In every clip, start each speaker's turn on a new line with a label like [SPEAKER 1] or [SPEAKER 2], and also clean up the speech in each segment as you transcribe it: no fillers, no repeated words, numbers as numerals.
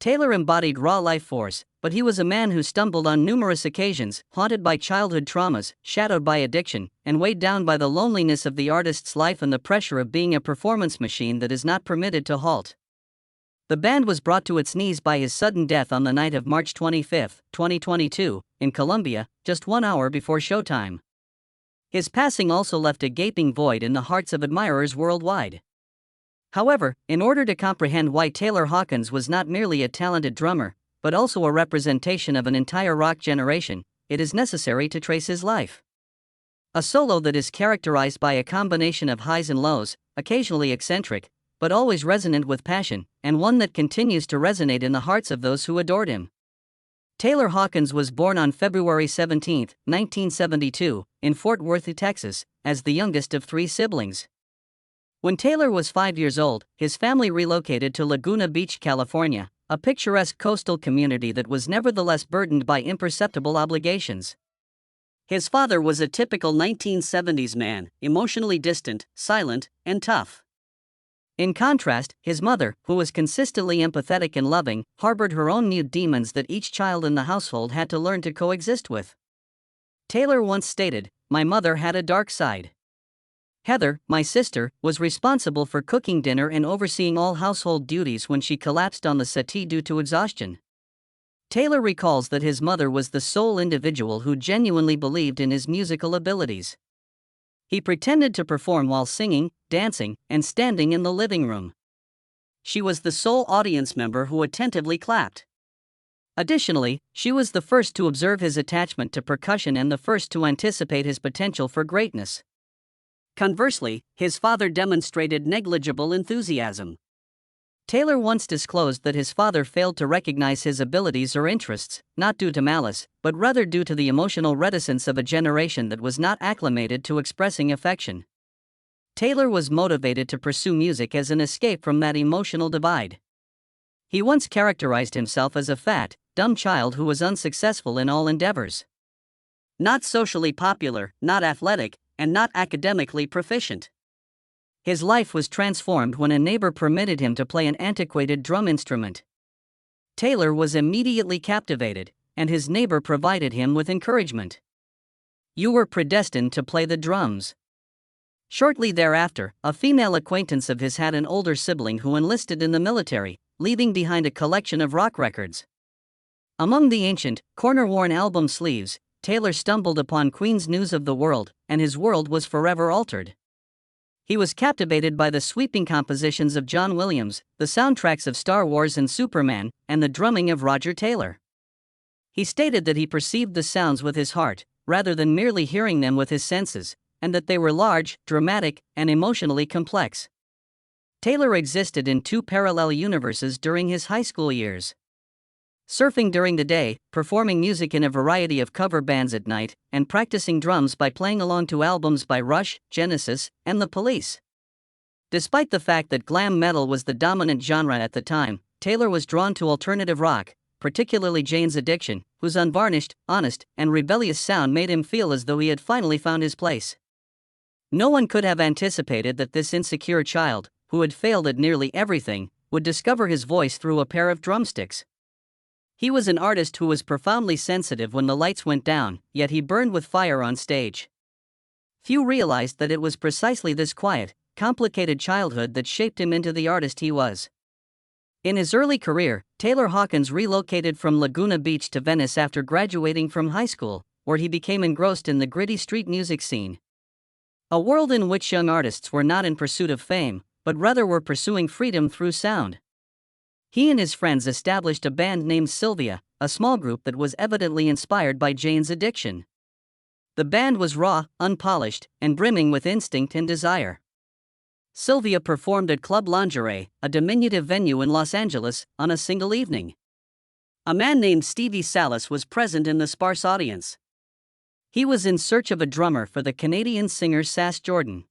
[SPEAKER 1] Taylor embodied raw life force, but he was a man who stumbled on numerous occasions, haunted by childhood traumas, shadowed by addiction, and weighed down by the loneliness of the artist's life and the pressure of being a performance machine that is not permitted to halt. The band was brought to its knees by his sudden death on the night of March 25, 2022, in Colombia, just 1 hour before showtime. His passing also left a gaping void in the hearts of admirers worldwide. However, in order to comprehend why Taylor Hawkins was not merely a talented drummer, but also a representation of an entire rock generation, it is necessary to trace his life. A solo that is characterized by a combination of highs and lows, occasionally eccentric, but always resonant with passion, and one that continues to resonate in the hearts of those who adored him. Taylor Hawkins was born on February 17, 1972, in Fort Worth, Texas, as the youngest of 3 siblings. When Taylor was 5 years old, his family relocated to Laguna Beach, California, a picturesque coastal community that was nevertheless burdened by imperceptible obligations. His father was a typical 1970s man, emotionally distant, silent, and tough. In contrast, his mother, who was consistently empathetic and loving, harbored her own mute demons that each child in the household had to learn to coexist with. Taylor once stated, "My mother had a dark side. Heather, my sister, was responsible for cooking dinner and overseeing all household duties when she collapsed on the settee due to exhaustion." Taylor recalls that his mother was the sole individual who genuinely believed in his musical abilities. He pretended to perform while singing, dancing, and standing in the living room. She was the sole audience member who attentively clapped. Additionally, she was the first to observe his attachment to percussion and the first to anticipate his potential for greatness. Conversely, his father demonstrated negligible enthusiasm. Taylor once disclosed that his father failed to recognize his abilities or interests, not due to malice, but rather due to the emotional reticence of a generation that was not acclimated to expressing affection. Taylor was motivated to pursue music as an escape from that emotional divide. He once characterized himself as a fat, dumb child who was unsuccessful in all endeavors. Not socially popular, not athletic, and not academically proficient. His life was transformed when a neighbor permitted him to play an antiquated drum instrument. Taylor was immediately captivated, and his neighbor provided him with encouragement. "You were predestined to play the drums." Shortly thereafter, a female acquaintance of his had an older sibling who enlisted in the military, leaving behind a collection of rock records. Among the ancient, corner-worn album sleeves, Taylor stumbled upon Queen's News of the World, and his world was forever altered. He was captivated by the sweeping compositions of John Williams, the soundtracks of Star Wars and Superman, and the drumming of Roger Taylor. He stated that he perceived the sounds with his heart, rather than merely hearing them with his senses, and that they were large, dramatic, and emotionally complex. Taylor existed in 2 parallel universes during his high school years. Surfing during the day, performing music in a variety of cover bands at night, and practicing drums by playing along to albums by Rush, Genesis, and The Police. Despite the fact that glam metal was the dominant genre at the time, Taylor was drawn to alternative rock, particularly Jane's Addiction, whose unvarnished, honest, and rebellious sound made him feel as though he had finally found his place. No one could have anticipated that this insecure child, who had failed at nearly everything, would discover his voice through a pair of drumsticks. He was an artist who was profoundly sensitive when the lights went down, yet he burned with fire on stage. Few realized that it was precisely this quiet, complicated childhood that shaped him into the artist he was. In his early career, Taylor Hawkins relocated from Laguna Beach to Venice after graduating from high school, where he became engrossed in the gritty street music scene. A world in which young artists were not in pursuit of fame, but rather were pursuing freedom through sound. He and his friends established a band named Sylvia, a small group that was evidently inspired by Jane's Addiction. The band was raw, unpolished, and brimming with instinct and desire. Sylvia performed at Club Lingerie, a diminutive venue in Los Angeles, on a single evening. A man named Stevie Salas was present in the sparse audience. He was in search of a drummer for the Canadian singer Sass Jordan,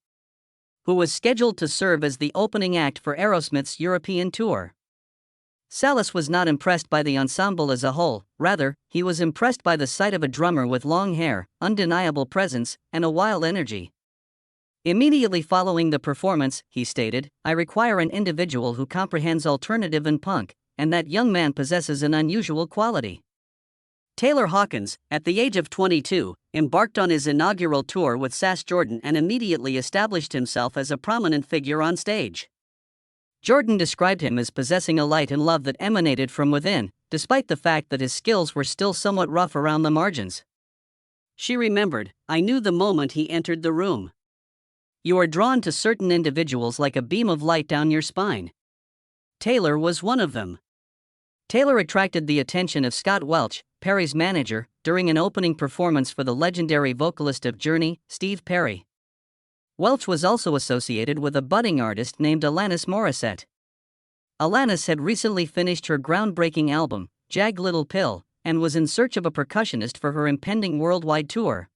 [SPEAKER 1] who was scheduled to serve as the opening act for Aerosmith's European tour. Salas was not impressed by the ensemble as a whole, rather, he was impressed by the sight of a drummer with long hair, undeniable presence, and a wild energy. Immediately following the performance, he stated, "I require an individual who comprehends alternative and punk, and that young man possesses an unusual quality. Taylor Hawkins, at the age of 22, embarked on his inaugural tour with Sass Jordan and immediately established himself as a prominent figure on stage. Jordan described him as possessing a light and love that emanated from within, despite the fact that his skills were still somewhat rough around the margins. She remembered, "I knew the moment he entered the room. You are drawn to certain individuals like a beam of light down your spine. Taylor was one of them." Taylor attracted the attention of Scott Welch, Perry's manager, during an opening performance for the legendary vocalist of Journey, Steve Perry. Welch was also associated with a budding artist named Alanis Morissette. Alanis had recently finished her groundbreaking album, Jag Little Pill, and was in search of a percussionist for her impending worldwide tour.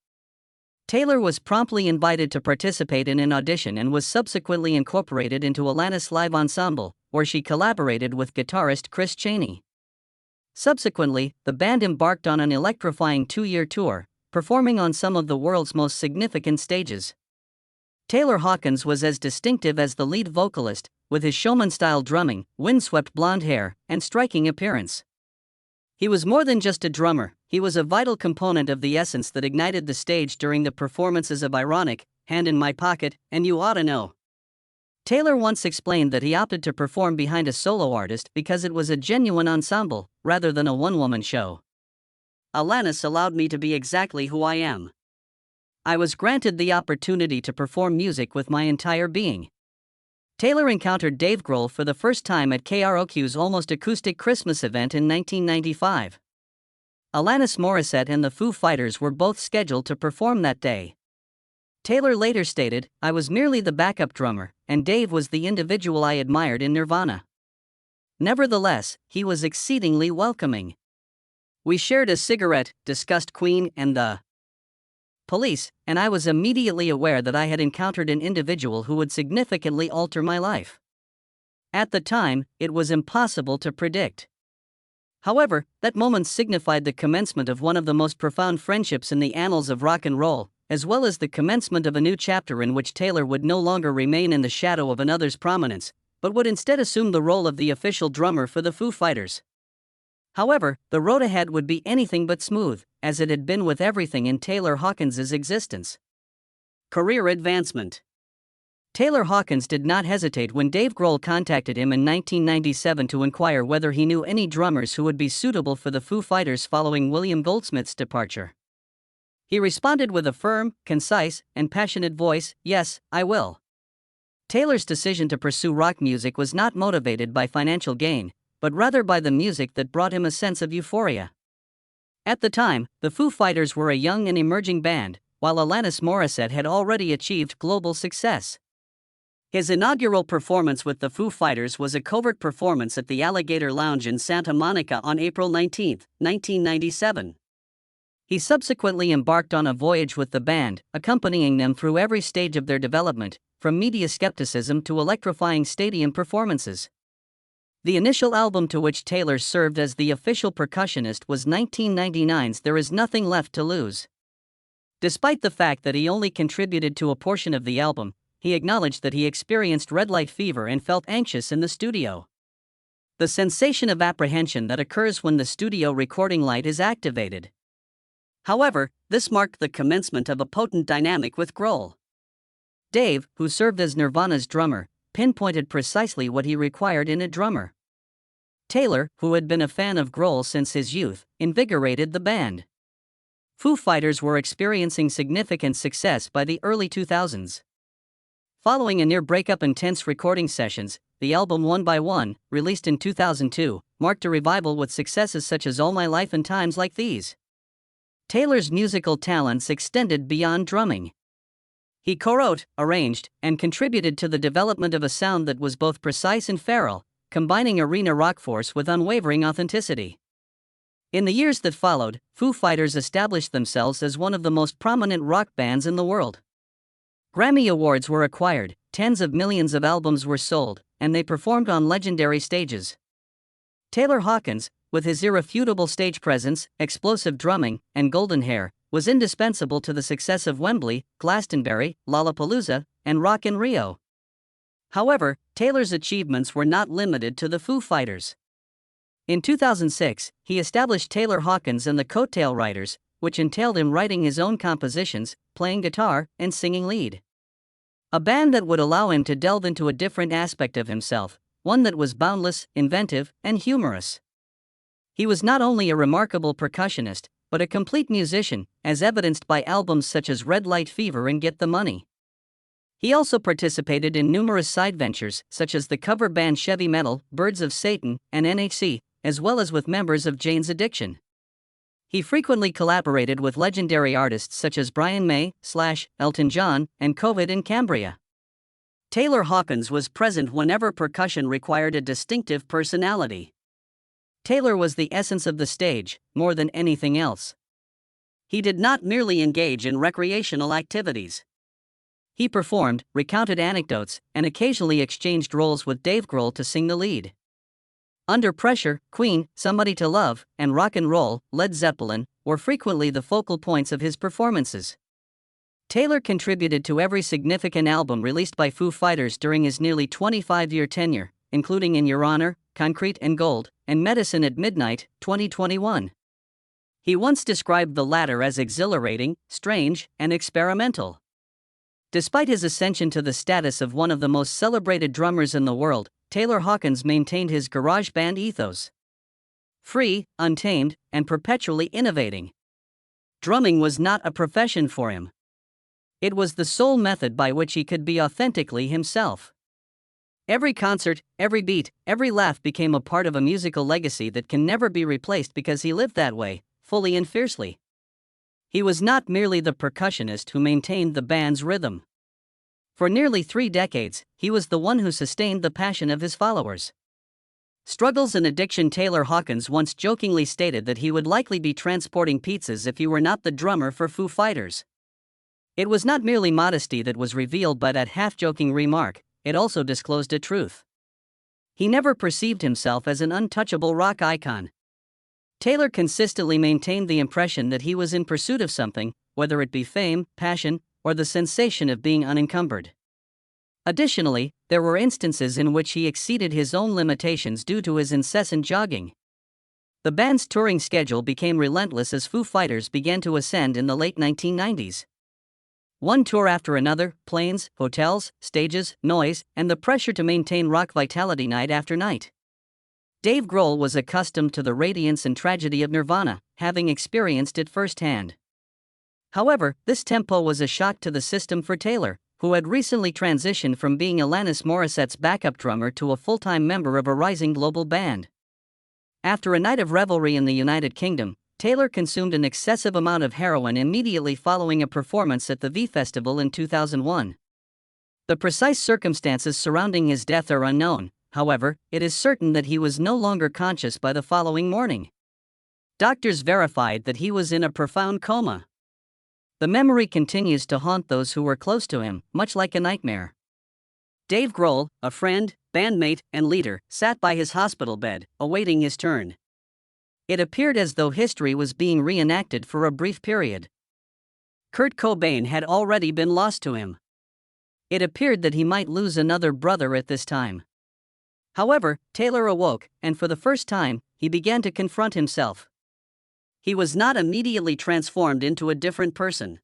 [SPEAKER 1] Taylor was promptly invited to participate in an audition and was subsequently incorporated into Alanis Live Ensemble, where she collaborated with guitarist Chris Chaney. Subsequently, the band embarked on an electrifying 2-year tour, performing on some of the world's most significant stages. Taylor Hawkins was as distinctive as the lead vocalist, with his showman-style drumming, windswept blonde hair, and striking appearance. He was more than just a drummer, he was a vital component of the essence that ignited the stage during the performances of Ironic, Hand in My Pocket, and You Oughta Know. Taylor once explained that he opted to perform behind a solo artist because it was a genuine ensemble, rather than a one-woman show. "Alanis allowed me to be exactly who I am. I was granted the opportunity to perform music with my entire being." Taylor encountered Dave Grohl for the first time at KROQ's Almost Acoustic Christmas event in 1995. Alanis Morissette and the Foo Fighters were both scheduled to perform that day. Taylor later stated, "I was merely the backup drummer, and Dave was the individual I admired in Nirvana." Nevertheless, he was exceedingly welcoming. "We shared a cigarette, discussed Queen and the Police, and I was immediately aware that I had encountered an individual who would significantly alter my life. At the time, it was impossible to predict. However, that moment signified the commencement of one of the most profound friendships in the annals of rock and roll, as well as the commencement of a new chapter in which Taylor would no longer remain in the shadow of another's prominence, but would instead assume the role of the official drummer for the Foo Fighters." However, the road ahead would be anything but smooth, as it had been with everything in Taylor Hawkins' existence. Career advancement. Taylor Hawkins did not hesitate when Dave Grohl contacted him in 1997 to inquire whether he knew any drummers who would be suitable for the Foo Fighters following William Goldsmith's departure. He responded with a firm, concise, and passionate voice, "Yes, I will." Taylor's decision to pursue rock music was not motivated by financial gain, but rather by the music that brought him a sense of euphoria. At the time, the Foo Fighters were a young and emerging band, while Alanis Morissette had already achieved global success. His inaugural performance with the Foo Fighters was a covert performance at the Alligator Lounge in Santa Monica on April 19, 1997. He subsequently embarked on a voyage with the band, accompanying them through every stage of their development, from media skepticism to electrifying stadium performances. The initial album to which Taylor served as the official percussionist was 1999's There Is Nothing Left to Lose. Despite the fact that he only contributed to a portion of the album, he acknowledged that he experienced red light fever and felt anxious in the studio. The sensation of apprehension that occurs when the studio recording light is activated. However, this marked the commencement of a potent dynamic with Grohl. Dave, who served as Nirvana's drummer, pinpointed precisely what he required in a drummer. Taylor, who had been a fan of Grohl since his youth, invigorated the band. Foo Fighters were experiencing significant success by the early 2000s. Following a near-breakup intense recording sessions, the album One by One, released in 2002, marked a revival with successes such as All My Life and Times Like These. Taylor's musical talents extended beyond drumming. He co-wrote, arranged, and contributed to the development of a sound that was both precise and feral, combining arena rock force with unwavering authenticity. In the years that followed, Foo Fighters established themselves as one of the most prominent rock bands in the world. Grammy Awards were acquired, tens of millions of albums were sold, and they performed on legendary stages. Taylor Hawkins, with his irrefutable stage presence, explosive drumming, and golden hair, was indispensable to the success of Wembley, Glastonbury, Lollapalooza, and Rock in Rio. However, Taylor's achievements were not limited to the Foo Fighters. In 2006, he established Taylor Hawkins and the Coattail Riders, which entailed him writing his own compositions, playing guitar, and singing lead. A band that would allow him to delve into a different aspect of himself, one that was boundless, inventive, and humorous. He was not only a remarkable percussionist, but a complete musician, as evidenced by albums such as Red Light Fever and Get the Money. He also participated in numerous side ventures, such as the cover band Chevy Metal, Birds of Satan, and NHC, as well as with members of Jane's Addiction. He frequently collaborated with legendary artists such as Brian May, Slash, Elton John, and Covid and Cambria. Taylor Hawkins was present whenever percussion required a distinctive personality. Taylor was the essence of the stage, more than anything else. He did not merely engage in recreational activities. He performed, recounted anecdotes, and occasionally exchanged roles with Dave Grohl to sing the lead. Under Pressure, Queen, Somebody to Love, and Rock and Roll, Led Zeppelin, were frequently the focal points of his performances. Taylor contributed to every significant album released by Foo Fighters during his nearly 25-year tenure, including In Your Honor, Concrete and Gold, and Medicine at Midnight, 2021. He once described the latter as exhilarating, strange, and experimental. Despite his ascension to the status of one of the most celebrated drummers in the world, Taylor Hawkins maintained his garage band ethos. Free, untamed, and perpetually innovating. Drumming was not a profession for him. It was the sole method by which he could be authentically himself. Every concert, every beat, every laugh became a part of a musical legacy that can never be replaced because he lived that way, fully and fiercely. He was not merely the percussionist who maintained the band's rhythm. For nearly 3 decades, he was the one who sustained the passion of his followers. Struggles and addiction. Taylor Hawkins once jokingly stated that he would likely be transporting pizzas if he were not the drummer for Foo Fighters. It was not merely modesty that was revealed by that half-joking remark, it also disclosed a truth. He never perceived himself as an untouchable rock icon. Taylor consistently maintained the impression that he was in pursuit of something, whether it be fame, passion, or the sensation of being unencumbered. Additionally, there were instances in which he exceeded his own limitations due to his incessant jogging. The band's touring schedule became relentless as Foo Fighters began to ascend in the late 1990s. One tour after another, planes, hotels, stages, noise, and the pressure to maintain rock vitality night after night. Dave Grohl was accustomed to the radiance and tragedy of Nirvana, having experienced it firsthand. However, this tempo was a shock to the system for Taylor, who had recently transitioned from being Alanis Morissette's backup drummer to a full-time member of a rising global band. After a night of revelry in the United Kingdom, Taylor consumed an excessive amount of heroin immediately following a performance at the V Festival in 2001. The precise circumstances surrounding his death are unknown. However, it is certain that he was no longer conscious by the following morning. Doctors verified that he was in a profound coma. The memory continues to haunt those who were close to him, much like a nightmare. Dave Grohl, a friend, bandmate, and leader, sat by his hospital bed, awaiting his turn. It appeared as though history was being reenacted for a brief period. Kurt Cobain had already been lost to him. It appeared that he might lose another brother at this time. However, Taylor awoke, and for the first time, he began to confront himself. He was not immediately transformed into a different person.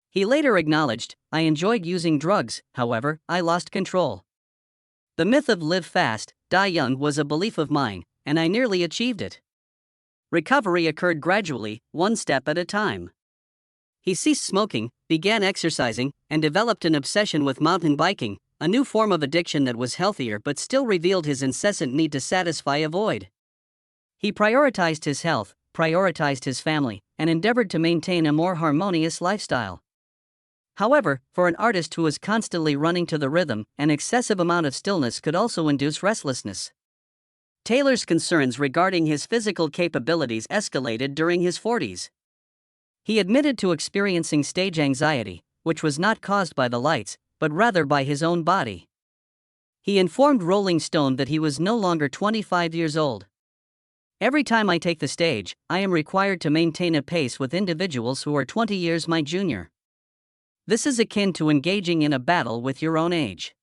[SPEAKER 1] He later acknowledged, "I enjoyed using drugs, however, I lost control. The myth of live fast, die young was a belief of mine, and I nearly achieved it." Recovery occurred gradually, one step at a time. He ceased smoking, began exercising, and developed an obsession with mountain biking, a new form of addiction that was healthier but still revealed his incessant need to satisfy a void. He prioritized his health, prioritized his family, and endeavored to maintain a more harmonious lifestyle. However, for an artist who was constantly running to the rhythm, an excessive amount of stillness could also induce restlessness. Taylor's concerns regarding his physical capabilities escalated during his 40s. He admitted to experiencing stage anxiety, which was not caused by the lights, but rather by his own body. He informed Rolling Stone that he was no longer 25 years old. "Every time I take the stage, I am required to maintain a pace with individuals who are 20 years my junior. This is akin to engaging in a battle with your own age."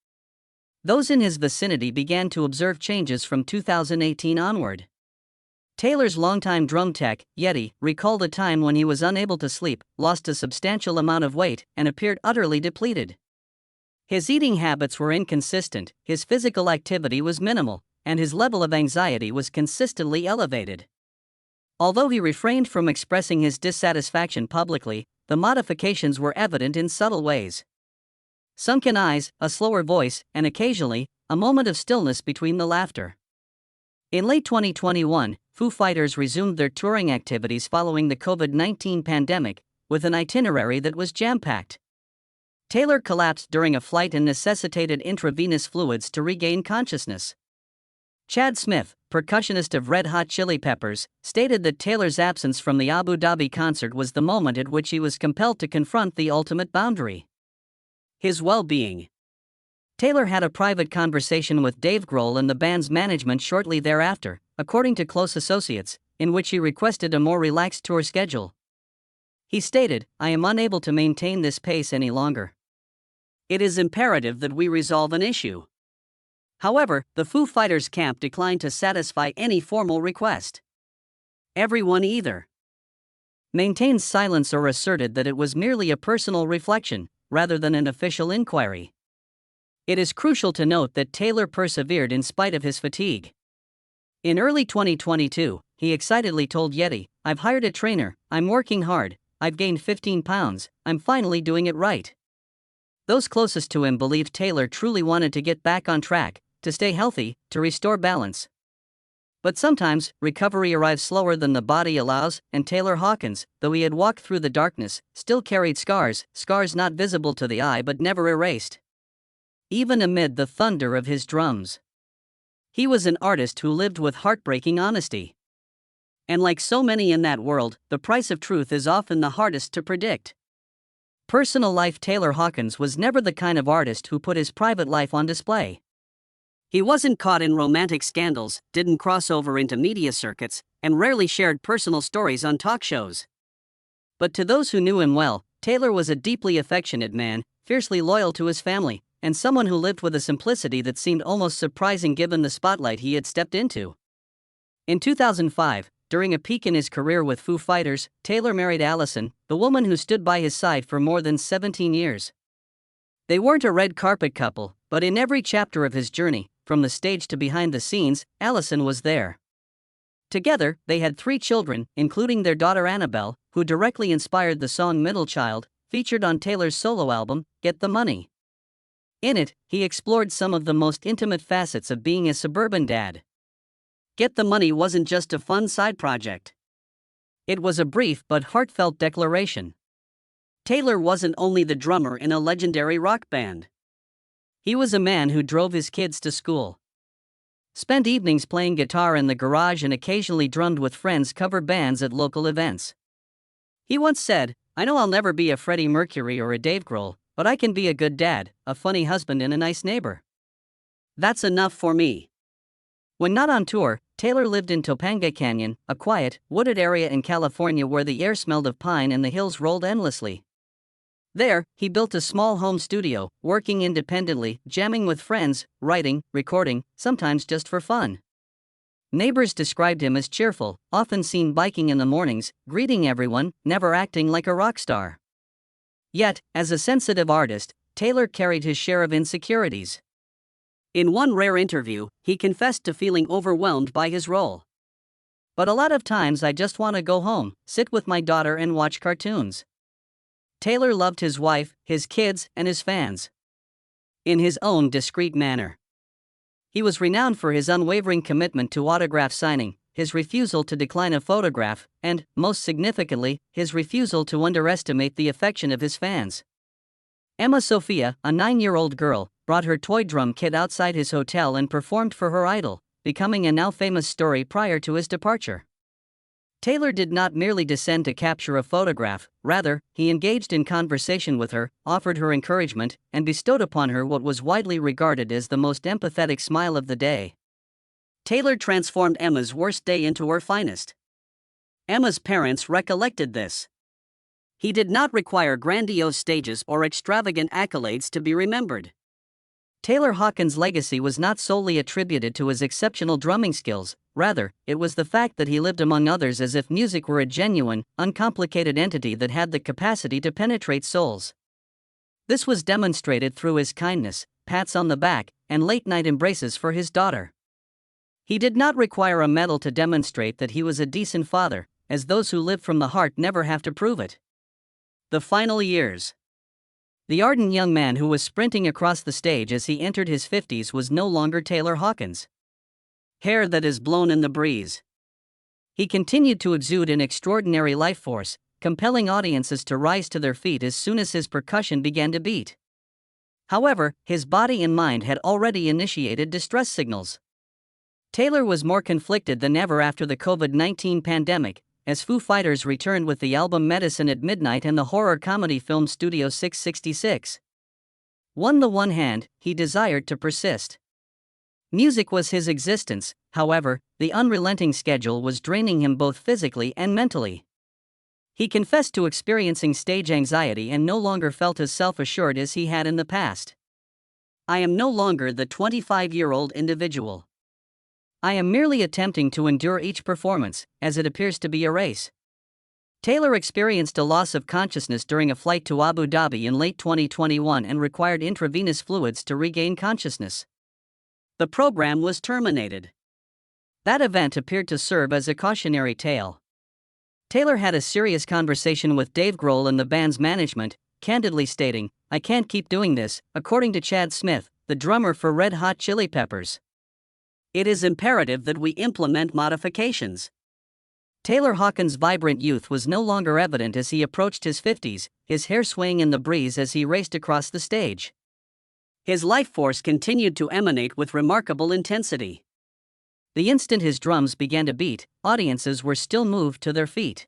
[SPEAKER 1] Those in his vicinity began to observe changes from 2018 onward. Taylor's longtime drum tech, Yeti, recalled a time when he was unable to sleep, lost a substantial amount of weight, and appeared utterly depleted. His eating habits were inconsistent, his physical activity was minimal, and his level of anxiety was consistently elevated. Although he refrained from expressing his dissatisfaction publicly, the modifications were evident in subtle ways. Sunken eyes, a slower voice, and occasionally, a moment of stillness between the laughter. In late 2021, Foo Fighters resumed their touring activities following the COVID-19 pandemic, with an itinerary that was jam-packed. Taylor collapsed during a flight and necessitated intravenous fluids to regain consciousness. Chad Smith, percussionist of Red Hot Chili Peppers, stated that Taylor's absence from the Abu Dhabi concert was the moment at which he was compelled to confront the ultimate boundary: his well-being. Taylor had a private conversation with Dave Grohl and the band's management shortly thereafter, according to close associates, in which he requested a more relaxed tour schedule. He stated, "I am unable to maintain this pace any longer. It is imperative that we resolve an issue." However, the Foo Fighters camp declined to satisfy any formal request. Everyone either maintained silence or asserted that it was merely a personal reflection, rather than an official inquiry. It is crucial to note that Taylor persevered in spite of his fatigue. In early 2022, he excitedly told Yeti, "I've hired a trainer, I'm working hard, I've gained 15 pounds, I'm finally doing it right." Those closest to him believed Taylor truly wanted to get back on track, to stay healthy, to restore balance. But sometimes, recovery arrives slower than the body allows, and Taylor Hawkins, though he had walked through the darkness, still carried scars not visible to the eye but never erased. Even amid the thunder of his drums, he was an artist who lived with heartbreaking honesty. And like so many in that world, the price of truth is often the hardest to predict. Personal life: Taylor Hawkins was never the kind of artist who put his private life on display. He wasn't caught in romantic scandals, didn't cross over into media circuits, and rarely shared personal stories on talk shows. But to those who knew him well, Taylor was a deeply affectionate man, fiercely loyal to his family, and someone who lived with a simplicity that seemed almost surprising given the spotlight he had stepped into. In 2005, during a peak in his career with Foo Fighters, Taylor married Allison, the woman who stood by his side for more than 17 years. They weren't a red carpet couple, but in every chapter of his journey, from the stage to behind the scenes, Allison was there. Together, they had 3 children, including their daughter Annabelle, who directly inspired the song Middle Child, featured on Taylor's solo album, Get the Money. In it, he explored some of the most intimate facets of being a suburban dad. Get the Money wasn't just a fun side project. It was a brief but heartfelt declaration. Taylor wasn't only the drummer in a legendary rock band. He was a man who drove his kids to school, spent evenings playing guitar in the garage, and occasionally drummed with friends' cover bands at local events. He once said, "I know I'll never be a Freddie Mercury or a Dave Grohl, but I can be a good dad, a funny husband, and a nice neighbor. That's enough for me." When not on tour, Taylor lived in Topanga Canyon, a quiet, wooded area in California where the air smelled of pine and the hills rolled endlessly. There, he built a small home studio, working independently, jamming with friends, writing, recording, sometimes just for fun. Neighbors described him as cheerful, often seen biking in the mornings, greeting everyone, never acting like a rock star. Yet, as a sensitive artist, Taylor carried his share of insecurities. In one rare interview, he confessed to feeling overwhelmed by his role. "But a lot of times I just want to go home, sit with my daughter and watch cartoons." Taylor loved his wife, his kids, and his fans in his own discreet manner. He was renowned for his unwavering commitment to autograph signing, his refusal to decline a photograph, and, most significantly, his refusal to underestimate the affection of his fans. Emma Sophia, a 9-year-old girl, brought her toy drum kit outside his hotel and performed for her idol, becoming a now famous story prior to his departure. Taylor did not merely descend to capture a photograph, rather, he engaged in conversation with her, offered her encouragement, and bestowed upon her what was widely regarded as the most empathetic smile of the day. Taylor transformed Emma's worst day into her finest. Emma's parents recollected this. He did not require grandiose stages or extravagant accolades to be remembered. Taylor Hawkins' legacy was not solely attributed to his exceptional drumming skills, rather, it was the fact that he lived among others as if music were a genuine, uncomplicated entity that had the capacity to penetrate souls. This was demonstrated through his kindness, pats on the back, and late-night embraces for his daughter. He did not require a medal to demonstrate that he was a decent father, as those who live from the heart never have to prove it. The final years. The ardent young man who was sprinting across the stage as he entered his 50s was no longer Taylor Hawkins. Hair that is blown in the breeze. He continued to exude an extraordinary life force, compelling audiences to rise to their feet as soon as his percussion began to beat. However, his body and mind had already initiated distress signals. Taylor was more conflicted than ever after the COVID-19 pandemic, as Foo Fighters returned with the album Medicine at Midnight and the horror comedy film Studio 666. On the one hand, he desired to persist. Music was his existence, however, the unrelenting schedule was draining him both physically and mentally. He confessed to experiencing stage anxiety and no longer felt as self-assured as he had in the past. "I am no longer the 25-year-old individual. I am merely attempting to endure each performance, as it appears to be a race." Taylor experienced a loss of consciousness during a flight to Abu Dhabi in late 2021 and required intravenous fluids to regain consciousness. The program was terminated. That event appeared to serve as a cautionary tale. Taylor had a serious conversation with Dave Grohl and the band's management, candidly stating, "I can't keep doing this," according to Chad Smith, the drummer for Red Hot Chili Peppers. "It is imperative that we implement modifications." Taylor Hawkins' vibrant youth was no longer evident as he approached his 50s, his hair swaying in the breeze as he raced across the stage. His life force continued to emanate with remarkable intensity. The instant his drums began to beat, audiences were still moved to their feet.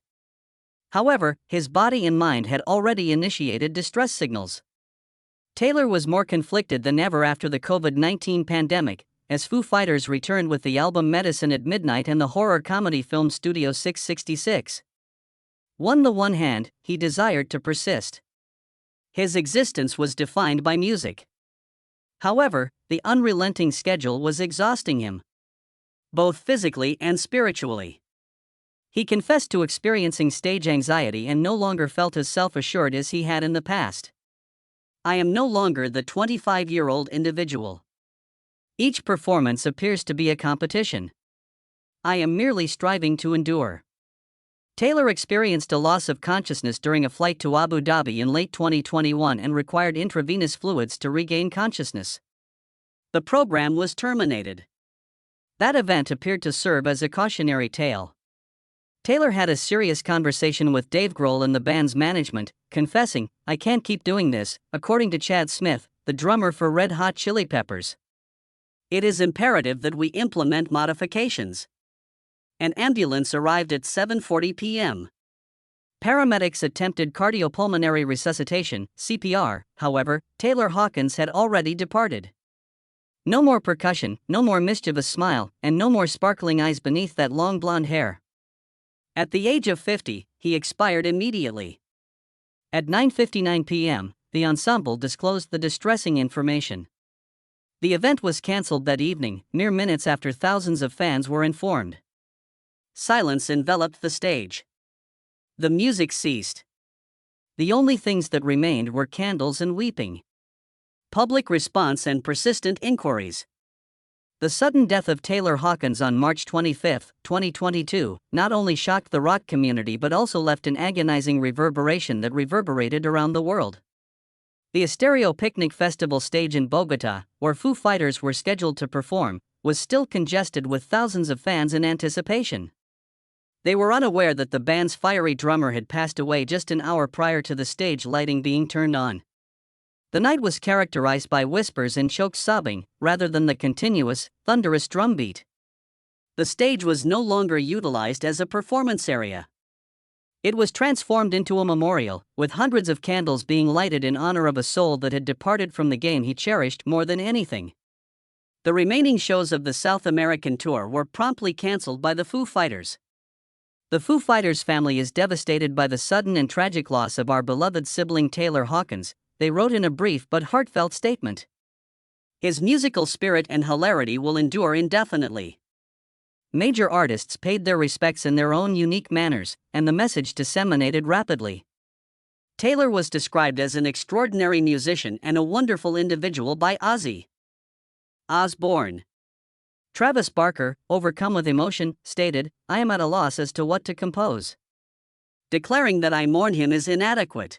[SPEAKER 1] However, his body and mind had already initiated distress signals. Taylor was more conflicted than ever after the COVID-19 pandemic, as Foo Fighters returned with the album Medicine at Midnight and the horror comedy film Studio 666. On the one hand, he desired to persist. His existence was defined by music. However, the unrelenting schedule was exhausting him, both physically and spiritually. He confessed to experiencing stage anxiety and no longer felt as self-assured as he had in the past. "I am no longer the 25-year-old individual. Each performance appears to be a competition. I am merely striving to endure." Taylor experienced a loss of consciousness during a flight to Abu Dhabi in late 2021 and required intravenous fluids to regain consciousness. The program was terminated. That event appeared to serve as a cautionary tale. Taylor had a serious conversation with Dave Grohl and the band's management, confessing, "I can't keep doing this," according to Chad Smith, the drummer for Red Hot Chili Peppers. "It is imperative that we implement modifications." An ambulance arrived at 7:40 p.m. Paramedics attempted cardiopulmonary resuscitation, CPR, however, Taylor Hawkins had already departed. No more percussion, no more mischievous smile, and no more sparkling eyes beneath that long blonde hair. At the age of 50, he expired immediately. At 9:59 p.m., the ensemble disclosed the distressing information. The event was cancelled that evening, mere minutes after thousands of fans were informed. Silence enveloped the stage. The music ceased. The only things that remained were candles and weeping. Public response and persistent inquiries. The sudden death of Taylor Hawkins on March 25, 2022, not only shocked the rock community but also left an agonizing reverberation that reverberated around the world. The Estéreo Picnic Festival stage in Bogotá, where Foo Fighters were scheduled to perform, was still congested with thousands of fans in anticipation. They were unaware that the band's fiery drummer had passed away just an hour prior to the stage lighting being turned on. The night was characterized by whispers and choked sobbing, rather than the continuous, thunderous drumbeat. The stage was no longer utilized as a performance area. It was transformed into a memorial, with hundreds of candles being lighted in honor of a soul that had departed from the game he cherished more than anything. The remaining shows of the South American tour were promptly canceled by the Foo Fighters. The Foo Fighters family is devastated by the sudden and tragic loss of our beloved sibling Taylor Hawkins, they wrote in a brief but heartfelt statement. His musical spirit and hilarity will endure indefinitely. Major artists paid their respects in their own unique manners, and the message disseminated rapidly. Taylor was described as an extraordinary musician and a wonderful individual by Ozzy Osbourne. Travis Barker, overcome with emotion, stated, "I am at a loss as to what to compose. Declaring that I mourn him is inadequate.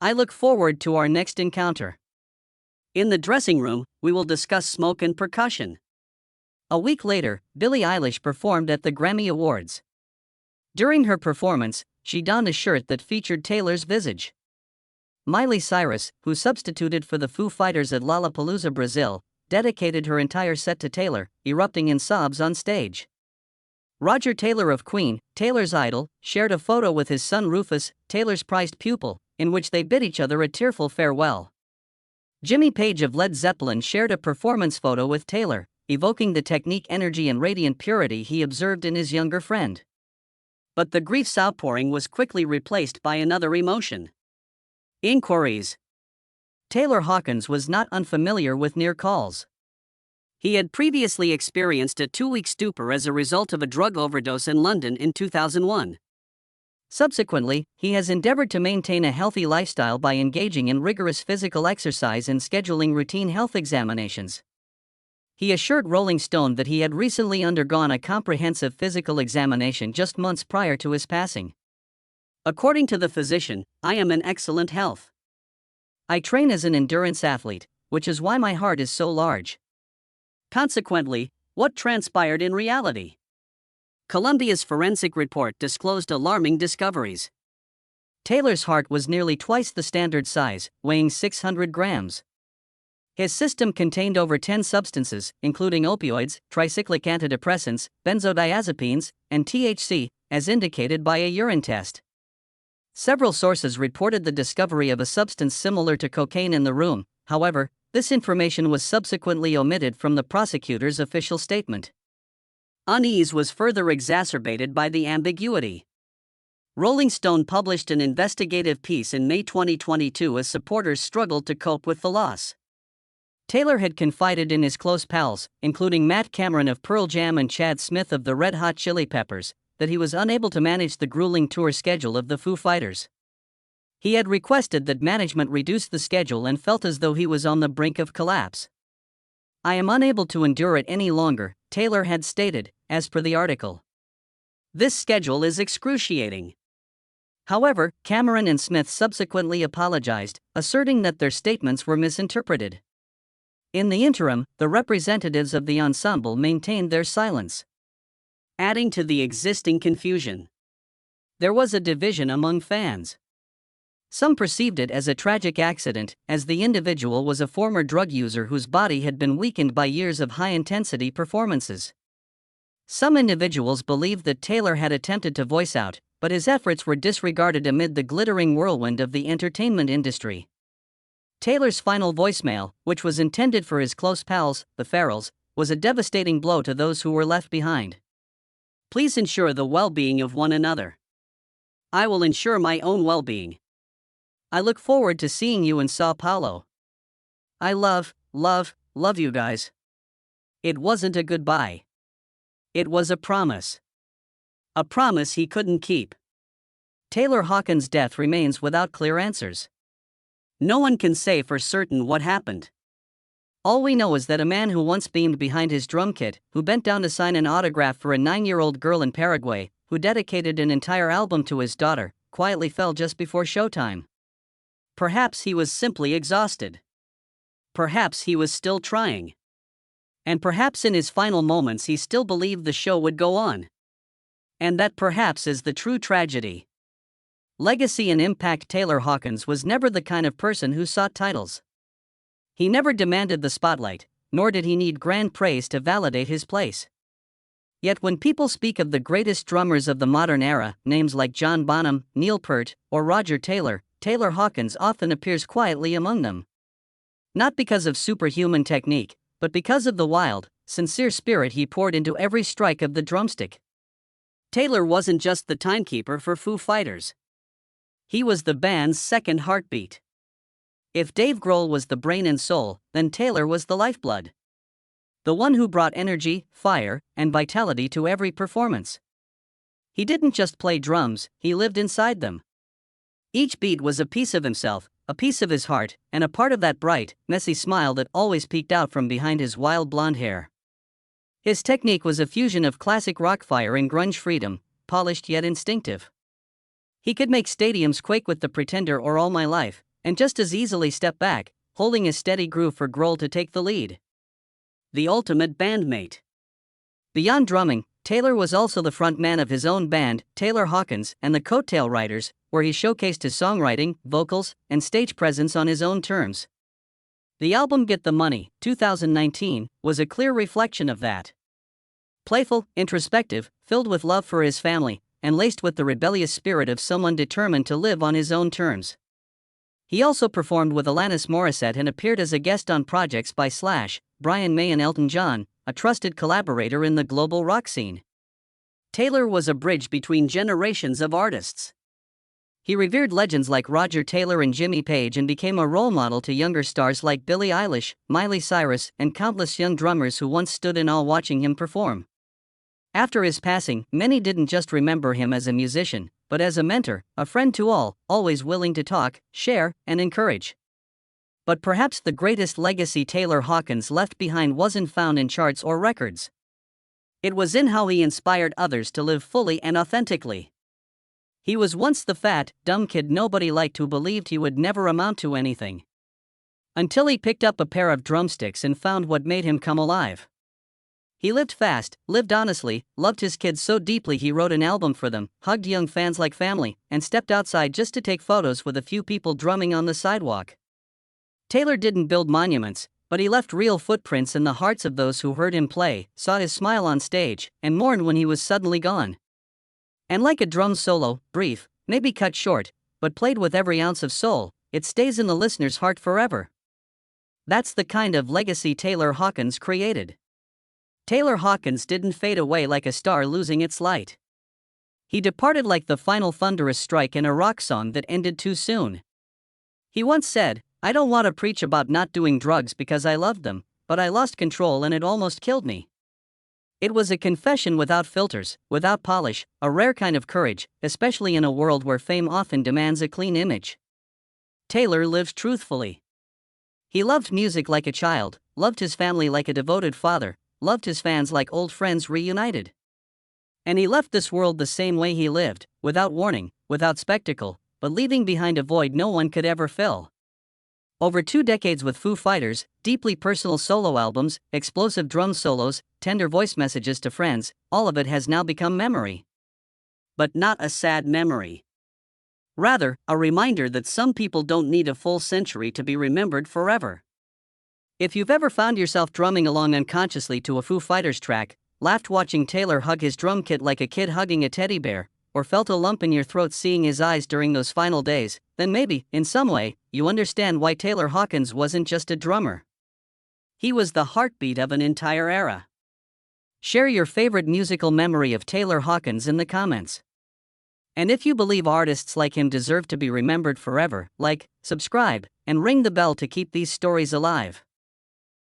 [SPEAKER 1] I look forward to our next encounter. In the dressing room, we will discuss smoke and percussion." A week later, Billie Eilish performed at the Grammy Awards. During her performance, she donned a shirt that featured Taylor's visage. Miley Cyrus, who substituted for the Foo Fighters at Lollapalooza, Brazil, dedicated her entire set to Taylor, erupting in sobs on stage. Roger Taylor of Queen, Taylor's idol, shared a photo with his son Rufus, Taylor's prized pupil, in which they bid each other a tearful farewell. Jimmy Page of Led Zeppelin shared a performance photo with Taylor, evoking the technique, energy and radiant purity he observed in his younger friend. But the grief's outpouring was quickly replaced by another emotion: inquiries. Taylor Hawkins was not unfamiliar with near calls. He had previously experienced a 2-week stupor as a result of a drug overdose in London in 2001. Subsequently, he has endeavored to maintain a healthy lifestyle by engaging in rigorous physical exercise and scheduling routine health examinations. He assured Rolling Stone that he had recently undergone a comprehensive physical examination just months prior to his passing. According to the physician, "I am in excellent health. I train as an endurance athlete, which is why my heart is so large." Consequently, what transpired in reality? Colombia's forensic report disclosed alarming discoveries. Taylor's heart was nearly twice the standard size, weighing 600 grams. His system contained over 10 substances, including opioids, tricyclic antidepressants, benzodiazepines, and THC, as indicated by a urine test. Several sources reported the discovery of a substance similar to cocaine in the room. However, this information was subsequently omitted from the prosecutor's official statement. Unease was further exacerbated by the ambiguity. Rolling Stone published an investigative piece in May 2022 as supporters struggled to cope with the loss. Taylor had confided in his close pals, including Matt Cameron of Pearl Jam and Chad Smith of the Red Hot Chili Peppers, that he was unable to manage the grueling tour schedule of the Foo Fighters. He had requested that management reduce the schedule and felt as though he was on the brink of collapse. "I am unable to endure it any longer," Taylor had stated, as per the article. "This schedule is excruciating." However, Cameron and Smith subsequently apologized, asserting that their statements were misinterpreted. In the interim, the representatives of the ensemble maintained their silence, adding to the existing confusion. There was a division among fans. Some perceived it as a tragic accident, as the individual was a former drug user whose body had been weakened by years of high-intensity performances. Some individuals believed that Taylor had attempted to voice out, but his efforts were disregarded amid the glittering whirlwind of the entertainment industry. Taylor's final voicemail, which was intended for his close pals, the Farrells, was a devastating blow to those who were left behind. "Please ensure the well-being of one another. I will ensure my own well-being. I look forward to seeing you in Sao Paulo. I love you guys." It wasn't a goodbye. It was a promise. A promise he couldn't keep. Taylor Hawkins' death remains without clear answers. No one can say for certain what happened. All we know is that a man who once beamed behind his drum kit, who bent down to sign an autograph for a 9-year-old girl in Paraguay, who dedicated an entire album to his daughter, quietly fell just before showtime. Perhaps he was simply exhausted. Perhaps he was still trying. And perhaps in his final moments he still believed the show would go on. And that perhaps is the true tragedy. Legacy and impact. Taylor Hawkins was never the kind of person who sought titles. He never demanded the spotlight, nor did he need grand praise to validate his place. Yet when people speak of the greatest drummers of the modern era, names like John Bonham, Neil Peart, or Roger Taylor, Taylor Hawkins often appears quietly among them. Not because of superhuman technique, but because of the wild, sincere spirit he poured into every strike of the drumstick. Taylor wasn't just the timekeeper for Foo Fighters. He was the band's second heartbeat. If Dave Grohl was the brain and soul, then Taylor was the lifeblood. The one who brought energy, fire, and vitality to every performance. He didn't just play drums, he lived inside them. Each beat was a piece of himself, a piece of his heart, and a part of that bright, messy smile that always peeked out from behind his wild blonde hair. His technique was a fusion of classic rock fire and grunge freedom, polished yet instinctive. He could make stadiums quake with The Pretender or All My Life, and just as easily step back, holding a steady groove for Grohl to take the lead. The ultimate bandmate. Beyond drumming, Taylor was also the frontman of his own band, Taylor Hawkins and the Coattail Riders, where he showcased his songwriting, vocals, and stage presence on his own terms. The album Get the Money, 2019, was a clear reflection of that. Playful, introspective, filled with love for his family, and laced with the rebellious spirit of someone determined to live on his own terms. He also performed with Alanis Morissette and appeared as a guest on projects by Slash, Brian May and Elton John, a trusted collaborator in the global rock scene. Taylor was a bridge between generations of artists. He revered legends like Roger Taylor and Jimmy Page and became a role model to younger stars like Billie Eilish, Miley Cyrus, and countless young drummers who once stood in awe watching him perform. After his passing, many didn't just remember him as a musician, but as a mentor, a friend to all, always willing to talk, share, and encourage. But perhaps the greatest legacy Taylor Hawkins left behind wasn't found in charts or records. It was in how he inspired others to live fully and authentically. He was once the fat, dumb kid nobody liked who believed he would never amount to anything. Until he picked up a pair of drumsticks and found what made him come alive. He lived fast, lived honestly, loved his kids so deeply he wrote an album for them, hugged young fans like family, and stepped outside just to take photos with a few people drumming on the sidewalk. Taylor didn't build monuments, but he left real footprints in the hearts of those who heard him play, saw his smile on stage, and mourned when he was suddenly gone. And like a drum solo, brief, maybe cut short, but played with every ounce of soul, it stays in the listener's heart forever. That's the kind of legacy Taylor Hawkins created. Taylor Hawkins didn't fade away like a star losing its light. He departed like the final thunderous strike in a rock song that ended too soon. He once said, "I don't want to preach about not doing drugs because I loved them, but I lost control and it almost killed me." It was a confession without filters, without polish, a rare kind of courage, especially in a world where fame often demands a clean image. Taylor lived truthfully. He loved music like a child, loved his family like a devoted father, loved his fans like old friends reunited. And he left this world the same way he lived, without warning, without spectacle, but leaving behind a void no one could ever fill. Over 2 decades with Foo Fighters, deeply personal solo albums, explosive drum solos, tender voice messages to friends, all of it has now become memory. But not a sad memory. Rather, a reminder that some people don't need a full century to be remembered forever. If you've ever found yourself drumming along unconsciously to a Foo Fighters track, laughed watching Taylor hug his drum kit like a kid hugging a teddy bear, or felt a lump in your throat seeing his eyes during those final days, then maybe, in some way, you understand why Taylor Hawkins wasn't just a drummer. He was the heartbeat of an entire era. Share your favorite musical memory of Taylor Hawkins in the comments. And if you believe artists like him deserve to be remembered forever, like, subscribe, and ring the bell to keep these stories alive.